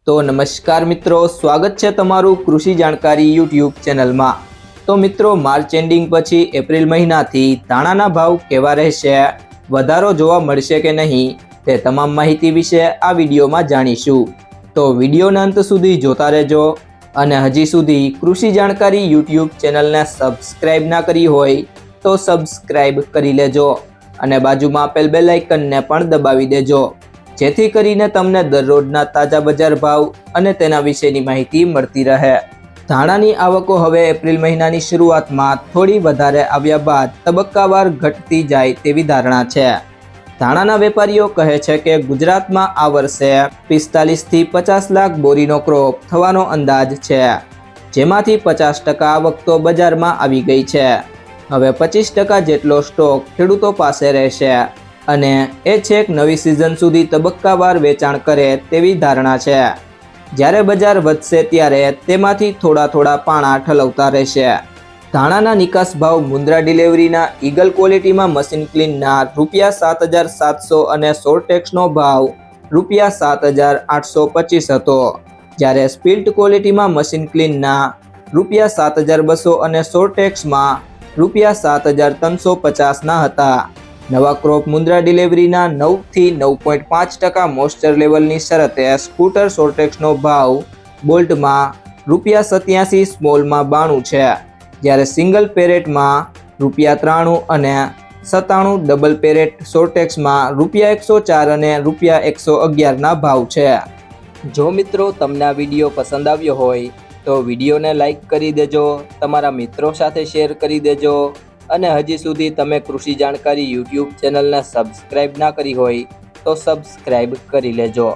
તો નમસ્કાર મિત્રો, સ્વાગત છે તમારું કૃષિ જાણકારી યુટ્યુબ ચેનલમાં। તો મિત્રો, માર્ચ એન્ડિંગ પછી એપ્રિલ મહિનાથી ધાણાના ભાવ કેવા રહેશે, વધારો જોવા મળશે કે નહીં, તે તમામ માહિતી વિશે આ વિડીયોમાં જાણીશું। તો વિડીયોના અંત સુધી જોતા રહેજો અને હજી સુધી કૃષિ જાણકારી યુટ્યુબ ચેનલને સબસ્ક્રાઇબ ના કરી હોય તો સબસ્ક્રાઇબ કરી લેજો અને બાજુમાં આપેલ બેલ આઇકનને પણ દબાવી દેજો, જેથી કરીને તમને દરરોજના તાજા બજાર ભાવ અને તેના વિશેની માહિતી મળતી રહે। ધાણાની આવકો હવે એપ્રિલ મહિનાની શરૂઆતમાં થોડી વધારે આવ્યા બાદ તબક્કાવાર ઘટતી જાય તેવી ધારણા છે। ધાણાના વેપારીઓ કહે છે કે ગુજરાતમાં આ વર્ષે 45 થી 50 લાખ બોરીનો ક્રોપ થવાનો અંદાજ છે, જેમાંથી 50% આવક તો બજારમાં આવી ગઈ છે। હવે 25% જેટલો સ્ટોક ખેડૂતો પાસે રહેશે અને એ છેક નવી સિઝન સુધી તબક્કાવાર વેચાણ કરે તેવી ધારણા છે। જ્યારે બજાર વધશે ત્યારે તેમાંથી થોડા પાણા ઠલવતા રહેશે। ધાણાના નિકાસ ભાવ મુન્દ્રા ડિલિવરીના ઈગલ ક્વોલિટીમાં મશીન ક્લીનના ₹7,700 અને સોર્ટેક્સનો ભાવ ₹7,825 હતો, જ્યારે સ્પિલ્ટ ક્વોલિટીમાં મશીન ક્લીનના ₹7,200 અને સોર્ટેક્સમાં ₹7,350 હતા। નવા ક્રોપ મુન્દ્રા ડિલિવરીના 9 થી 9.5% મોઇસ્ચર લેવલની શરતે સ્કૂટર સોર્ટેક્સનો ભાવ બોલ્ટમાં ₹87, સ્મોલમાં 92 છે, જ્યારે સિંગલ પેરેટમાં ₹93 અને 97 ડબલ પેરેટ સોર્ટેક્સમાં ₹104 અને ₹111ના ભાવ છે। જો મિત્રો તમને આ વિડીયો પસંદ આવ્યો હોય તો વિડીયોને લાઈક કરી દેજો, તમારા મિત્રો સાથે શેર કરી દેજો અને હજી સુધી તમે કૃષિ જાણકારી યુટ્યુબ ચેનલને સબસ્ક્રાઇબ ના કરી હોય તો સબસ્ક્રાઇબ કરી લેજો।